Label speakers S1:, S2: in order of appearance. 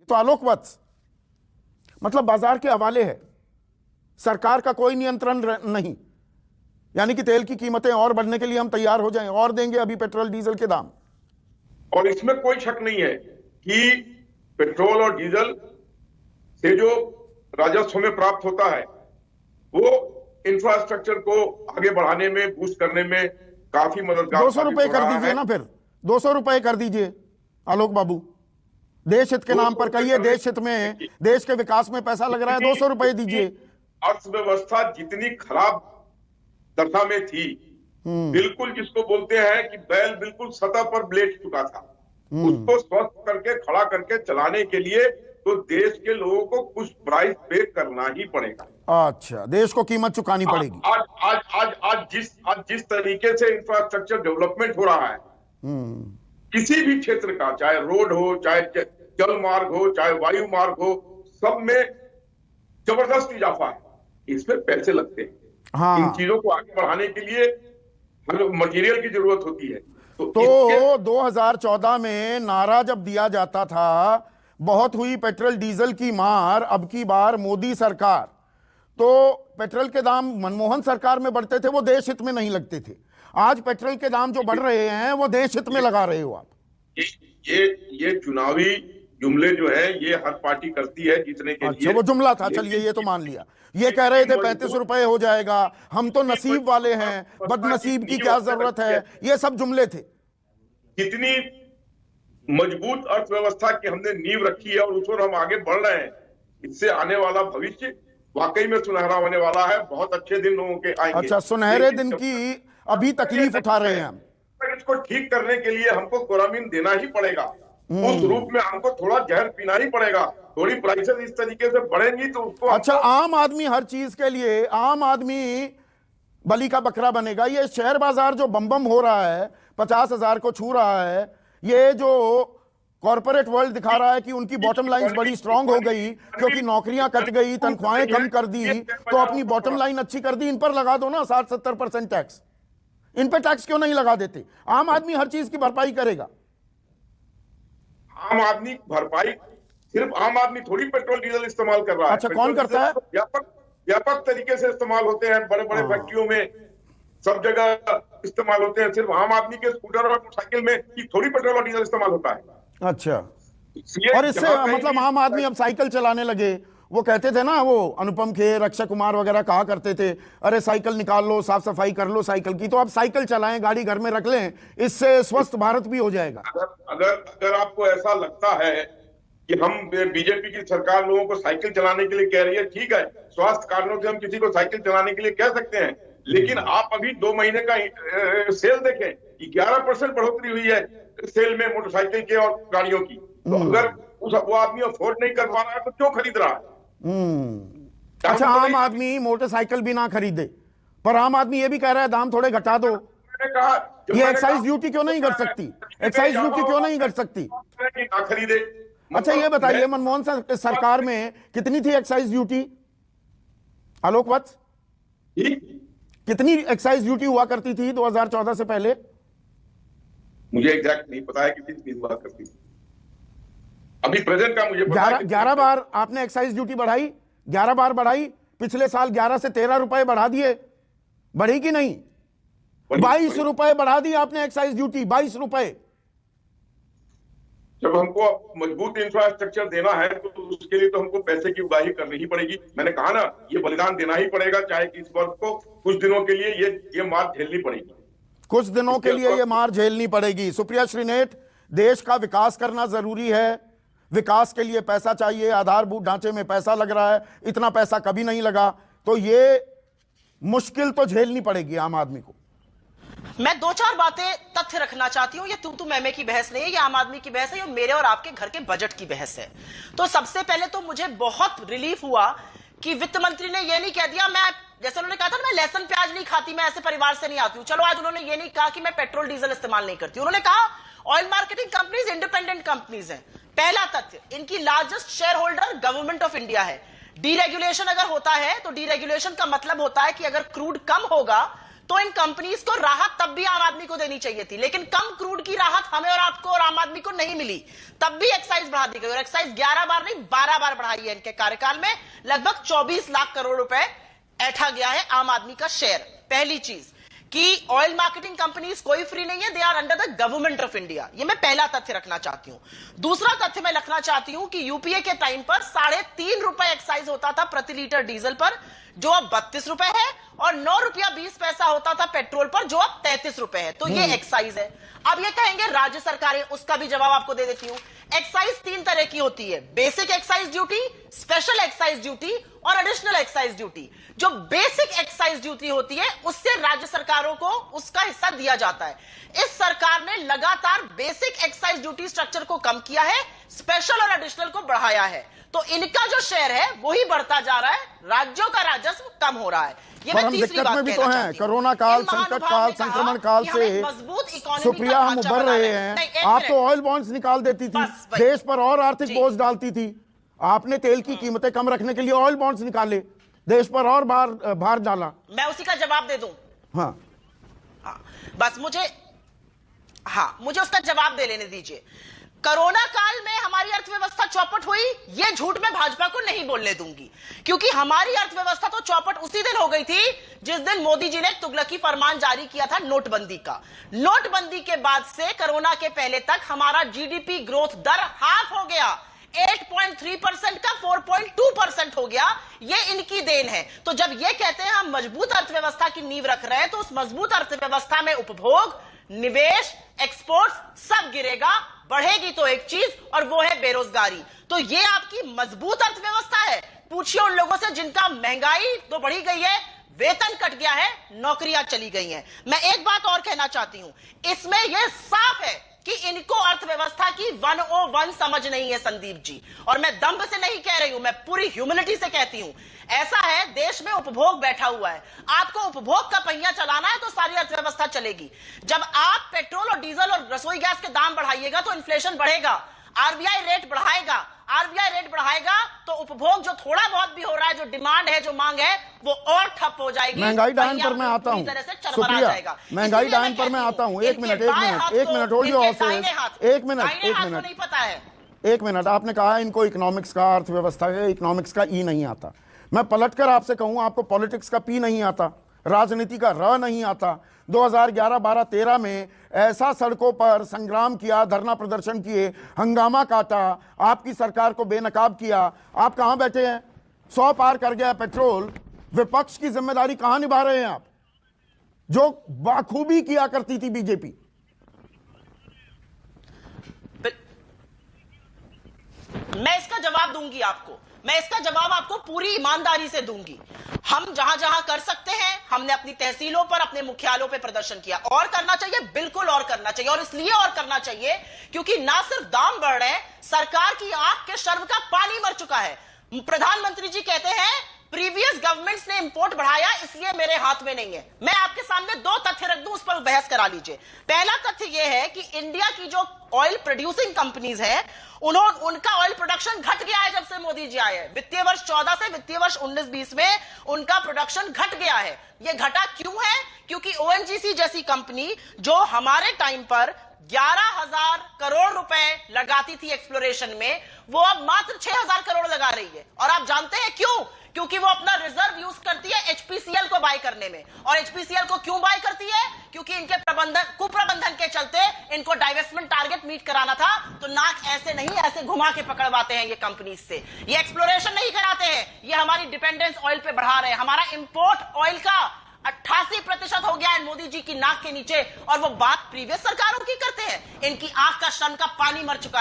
S1: तो आलोक वत्स, मतलब बाजार के हवाले है, सरकार का कोई नियंत्रण नहीं, यानी कि तेल की कीमतें और बढ़ने के लिए हम तैयार हो जाएं और देंगे अभी पेट्रोल डीजल के दाम।
S2: और इसमें कोई शक नहीं है कि पेट्रोल और डीजल से जो राजस्व में प्राप्त होता है वो इंफ्रास्ट्रक्चर को आगे बढ़ाने में, बूस्ट करने में काफी मददगार।
S1: 200 रुपए कर दीजिए ना, फिर 200 रुपए कर दीजिए आलोक बाबू, देश हित के नाम पर कहिए, देश हित में, देश के विकास में पैसा लग रहा है, 200 रुपए दीजिए।
S2: अर्थव्यवस्था जितनी खराब दशा में थी, बिल्कुल जिसको बोलते हैं कि बैल बिल्कुल सतह पर लेट चुका था, उसको स्वस्थ करके खड़ा करके चलाने के लिए तो देश के लोगों को कुछ प्राइस पे करना ही पड़ेगा।
S1: अच्छा, देश को कीमत चुकानी पड़ेगी।
S2: आज जिस तरीके से इंफ्रास्ट्रक्चर डेवलपमेंट हो रहा है किसी भी क्षेत्र का, चाहे रोड हो, चाहे जल मार्ग हो, चाहे वायु मार्ग हो, सब में जबरदस्त इजाफा है। इसमें पैसे लगते हैं।
S1: हाँ।
S2: इन चीजों को आगे बढ़ाने के लिए मटेरियल की जरूरत होती है।
S1: तो 2014 में नारा जब दिया जाता था, बहुत हुई पेट्रोल डीजल की मार, अब की बार मोदी सरकार, तो पेट्रोल के दाम मनमोहन सरकार में बढ़ते थे, वो देश हित में नहीं लगते थे। आज पेट्रोल के दाम जो बढ़ रहे हैं वो देश हित में लगा रहे हो आप।
S2: ये चुनावी जुमले जो है ये हर पार्टी करती है जीतने के लिए।
S1: वो जुमला था, चलिए ये तो मान लिया। ये कह रहे थे 35 रुपए हो जाएगा, हम तो नसीब वाले हैं, बदनसीब की क्या जरूरत है, ये सब जुमले थे।
S2: कितनी मजबूत अर्थव्यवस्था की हमने नींव रखी है और उस पर हम आगे बढ़ रहे हैं। इससे आने वाला भविष्य वाकई में सुनहरा होने वाला है। बहुत अच्छे दिन लोगों के आएंगे।
S1: अच्छा, सुनहरे दिन की अभी तकलीफ उठा रहे हैं हम।
S2: इसको ठीक करने के लिए हमको कोरामीन देना ही पड़ेगा, उस रूप में हमको थोड़ा जहर पीना ही पड़ेगा। थोड़ी प्राइसेस इस तरीके से बढ़ेंगी तो उसको,
S1: अच्छा, आम आदमी हर चीज के लिए, आम आदमी बलि का बकरा बनेगा। ये शेयर बाजार जो बम हो रहा है, 50,000 को छू रहा है, ये जो कॉर्पोरेट वर्ल्ड दिखा रहा है कि उनकी बॉटम लाइन बड़ी स्ट्रांग हो गई क्योंकि नौकरियां कट गई, तनख्वाहें कम कर दी, तो अपनी बॉटम लाइन अच्छी कर दी। इन पर लगा दो ना 60-70% टैक्स। इन पे टैक्स क्यों नहीं लगा देते? आम आदमी हर चीज की भरपाई करेगा।
S2: आम आदमी भरपाई, सिर्फ आम आदमी थोड़ी पेट्रोल डीजल इस्तेमाल कर रहा है।
S1: अच्छा, कौन करता है?
S2: व्यापक तरीके से इस्तेमाल होते हैं, बड़े बड़े फैक्ट्रियों में सब जगह इस्तेमाल होते हैं। सिर्फ आम आदमी के स्कूटर और मोटरसाइकिल में थोड़ी पेट्रोल और डीजल इस्तेमाल होता है।
S1: अच्छा, और इससे मतलब आम आदमी अब साइकिल चलाने लगे। वो कहते थे ना, वो अनुपम खेर, अक्षय कुमार वगैरह कहा करते थे, अरे साइकिल निकाल लो, साफ सफाई कर लो साइकिल की। तो अब साइकिल चलाएं, गाड़ी घर में रख लें, इससे स्वस्थ भारत भी हो जाएगा।
S2: अगर आपको ऐसा लगता है कि हम बीजेपी की सरकार लोगों को साइकिल चलाने के लिए कह रही है, ठीक है, स्वास्थ्य कारणों से हम किसी को साइकिल चलाने के लिए कह सकते हैं, लेकिन आप अभी 2 महीने का सेल देखें, 11% बढ़ोतरी हुई है सेल में मोटरसाइकिल के और गाड़ियों की। तो अगर वो आदमी अफोर्ड नहीं कर पा रहा है तो क्यों खरीद रहा है?
S1: अच्छा, आम आदमी मोटरसाइकिल भी ना खरीदे, पर आम आदमी ये भी कह रहा है दाम थोड़े घटा दो। ये एक्साइज ड्यूटी क्यों नहीं कर सकती? एक्साइज ड्यूटी क्यों नहीं कर सकती?
S2: ना खरीदे।
S1: अच्छा, ये बताइए, मनमोहन सरकार में कितनी थी एक्साइज ड्यूटी? आलोक वत्स, कितनी एक्साइज ड्यूटी हुआ करती थी 2014 से पहले?
S2: मुझे एग्जैक्ट नहीं पता है कितनी हुआ करती थी। अभी प्रेजेंट का मुझे पता है
S1: 11 बार आपने एक्साइज ड्यूटी बढ़ाई, 11 बार बढ़ाई। पिछले साल 11 से 13 रुपए बढ़ा दिए, बढ़ी कि नहीं? 22 रुपए बढ़ा दी आपने एक्साइज ड्यूटी, 22 रुपए।
S2: जब हमको मजबूत इंफ्रास्ट्रक्चर देना है तो उसके लिए तो हमको पैसे की उगाही करनी ही पड़ेगी। मैंने कहा ना, ये बलिदान देना ही पड़ेगा, चाहे कि इस वर्ग को कुछ दिनों के लिए ये मार झेलनी पड़ेगी।
S1: कुछ दिनों के लिए ये मार झेलनी पड़ेगी। सुप्रिया श्रीनेठ, देश का विकास करना जरूरी है, विकास के लिए पैसा चाहिए, आधारभूत ढांचे में पैसा लग रहा है, इतना पैसा कभी नहीं लगा, तो ये मुश्किल तो झेलनी पड़ेगी आम आदमी को।
S3: मैं 2-4 बातें तथ्य रखना चाहती हूं। ये तू मैमे की बहस नहीं है, ये आम आदमी की बहस है, ये मेरे और आपके घर के बजट की बहस है। तो सबसे पहले तो मुझे बहुत रिलीफ हुआ कि वित्त मंत्री ने ये नहीं कह दिया, मैं जैसे उन्होंने कहा था मैं लहसुन प्याज नहीं खाती, मैं ऐसे परिवार से नहीं आती हूं। चलो, आज उन्होंने ये नहीं कहा कि मैं पेट्रोल डीजल इस्तेमाल नहीं करती। उन्होंने कहा oil marketing companies independent companies हैं। पहला तथ्य, इनकी largest share holder government of India है। डीरेगुलेशन अगर होता है तो डीरेगुलेशन का मतलब होता है कि अगर क्रूड कम होगा तो इन कंपनीज को राहत तब भी आम आदमी को देनी चाहिए थी, लेकिन कम क्रूड की राहत हमें और आपको और आम आदमी को नहीं मिली। तब भी एक्साइज बढ़ा दी गई, और एक्साइज 11 बार नहीं 12 बार बढ़ाई है इनके कार्यकाल में। लगभग 24 लाख करोड़ रुपए ऐठा गया है आम आदमी का शेयर। पहली चीज कि ऑयल मार्केटिंग कंपनीज कोई फ्री नहीं है, they are under the government of India. ये मैं पहला तथ्य रखना चाहती हूं। दूसरा तथ्य मैं रखना चाहती हूं कि यूपीए के टाइम पर 3.5 रुपए एक्साइज होता था प्रति लीटर डीजल पर, जो अब 32 रुपए है, और 9 रुपया 20 पैसा होता था पेट्रोल पर, जो अब 33 रुपए है। तो ये एक्साइज है। अब ये कहेंगे राज्य सरकारें, उसका भी जवाब आपको दे देती हूं। एक्साइज 3 तरह की होती है, basic excise duty, special excise duty और एडिशनल एक्साइज ड्यूटी। जो बेसिक एक्साइज ड्यूटी होती है उससे राज्य सरकारों को उसका हिस्सा दिया जाता है। इस सरकार ने लगातार बेसिक एक्साइज ड्यूटी स्ट्रक्चर को कम किया है, स्पेशल और एडिशनल को बढ़ाया है। तो इनका जो शेयर है वही बढ़ता जा रहा है, राज्यों का राजस्व कम हो रहा है। ये
S1: पर
S3: मैं
S1: हम
S3: तीसरी
S1: दिक्कत
S3: बात
S1: में भी
S3: कहना
S1: तो हैं।
S3: चाहती हूं।
S1: कोरोना काल,
S3: इन
S1: संकट
S3: महानुभावों
S1: काल,
S3: ने कहा
S1: संक्रमण काल
S3: कि हमें
S1: से
S3: मजबूत इकोनॉमी
S1: सुप्रिया
S3: का
S1: हम
S3: ढांचा
S1: उभर
S3: बनाना
S1: रहे
S3: है।
S1: हैं।
S3: नहीं, एक
S1: आप
S3: मिनट।
S1: तो ऑयल बॉन्ड्स निकाल देती थी,
S3: बस वही।
S1: देश पर और आर्थिक
S3: जी।
S1: बोझ डालती थी। आपने तेल की कीमतें कम रखने के लिए ऑयल बॉन्ड्स निकाले, देश पर और भार डाला।
S3: मैं उसी का जवाब दे दूं।
S1: हाँ,
S3: बस मुझे उसका जवाब दे लेने दीजिए। कोरोना काल में हमारी अर्थव्यवस्था चौपट हुई, यह झूठ मैं भाजपा को नहीं बोलने दूंगी, क्योंकि हमारी अर्थव्यवस्था तो चौपट उसी दिन हो गई थी जिस दिन मोदी जी ने तुगलकी फरमान जारी किया था नोटबंदी का। नोटबंदी के बाद से कोरोना के पहले तक हमारा जीडीपी ग्रोथ दर हाफ हो गया, 8.3% का 4.2% हो गया। ये इनकी देन है। तो जब ये कहते हैं हम मजबूत अर्थव्यवस्था की नींव रख रहे हैं, तो उस मजबूत अर्थव्यवस्था में उपभोग, निवेश, एक्सपोर्ट्स सब गिरेगा। बढ़ेगी तो एक चीज, और वो है बेरोजगारी। तो ये आपकी मजबूत अर्थव्यवस्था है। पूछिए उन लोगों से जिनका महंगाई तो बढ़ी गई है, वेतन कट गया है, नौकरियां चली गई हैं। मैं एक बात और कहना चाहती हूं, इसमें यह साफ है कि इनको अर्थव्यवस्था की 101 समझ नहीं है संदीप जी। और मैं दंभ से नहीं कह रही हूं, मैं पूरी ह्यूमिलिटी से कहती हूं। ऐसा है, देश में उपभोग बैठा हुआ है। आपको उपभोग का पहिया चलाना है तो सारी अर्थव्यवस्था चलेगी। जब आप पेट्रोल और डीजल और रसोई गैस के दाम बढ़ाइएगा तो इन्फ्लेशन बढ़ेगा। आरबीआई रेट बढ़ाएगा तो उपभोग जो थोड़ा बहुत भी हो रहा है, जो डिमांड है, जो मांग है, वो और ठप हो जाएगी।
S1: महंगाई डायन पर मैं आता हूं। सुप्रिया, महंगाई डायन पर मैं आता हूं। एक मिनट होल्ड योर हॉर्सेस। एक मिनट। आपने कहा इनको इकोनॉमिक्स का, अर्थव्यवस्था के इकोनॉमिक्स का ई नहीं आता। मैं पलटकर आपसे कहूं, आपको पॉलिटिक्स का पी नहीं आता, राजनीति का र नहीं आता। 2011, 12, 13 में ऐसा सड़कों पर संग्राम किया, धरना प्रदर्शन किए, हंगामा काटा, आपकी सरकार को बेनकाब किया। आप कहां बैठे हैं? 100 पार कर गया पेट्रोल। विपक्ष की जिम्मेदारी कहां निभा रहे हैं आप, जो बाखूबी किया करती थी बीजेपी?
S3: मैं इसका जवाब दूंगी आपको, मैं इसका जवाब आपको पूरी ईमानदारी से दूंगी। हम जहां जहां कर सकते हैं, हमने अपनी तहसीलों पर, अपने मुख्यालयों पर प्रदर्शन किया। और करना चाहिए, बिल्कुल और करना चाहिए। और इसलिए और करना चाहिए क्योंकि ना सिर्फ दाम बढ़ रहे हैं, सरकार की आंख के शर्म का पानी मर चुका है। प्रधानमंत्री जी कहते हैं प्रीवियस गवर्नमेंट्स ने इंपोर्ट बढ़ाया, इसलिए मेरे हाथ में नहीं है। मैं आपके सामने 2 तथ्य रख दूं, उस पर बहस करा लीजिए। पहला तथ्य यह है कि इंडिया की जो ऑयल प्रोड्यूसिंग कंपनीज है, उनका ऑयल प्रोडक्शन घट गया है जब से मोदी जी आए हैं। वित्तीय वर्ष 14 से वित्तीय वर्ष 19-20 में उनका प्रोडक्शन घट गया है। यह घटा क्यों है? क्योंकि ओएनजीसी जैसी कंपनी जो हमारे टाइम पर 11,000 करोड़ रुपए लगाती थी एक्सप्लोरेशन में, वो अब मात्र 6,000 करोड़ लगा रही है। और आप जानते हैं क्यों? क्योंकि वो अपना रिजर्व यूज करती है एचपीसीएल को बाय करने में। और एचपीसीएल को क्यों बाय करती है? क्योंकि इनके कुप्रबंधन के चलते इनको डाइवेस्टमेंट टारगेट मीट कराना था, तो नाक ऐसे नहीं, ऐसे घुमा के पकड़वाते हैं ये कंपनीज से। ये एक्सप्लोरेशन नहीं कराते हैं, ये हमारी डिपेंडेंस ऑयल पे बढ़ा रहे हैं। हमारा इंपोर्ट ऑयल का 88% हो गया है मोदी जी की नाक के नीचे, और वो बात प्रीवियस सरकारों की करते हैं। इनकी आंख का शर्म का पानी मर चुका है।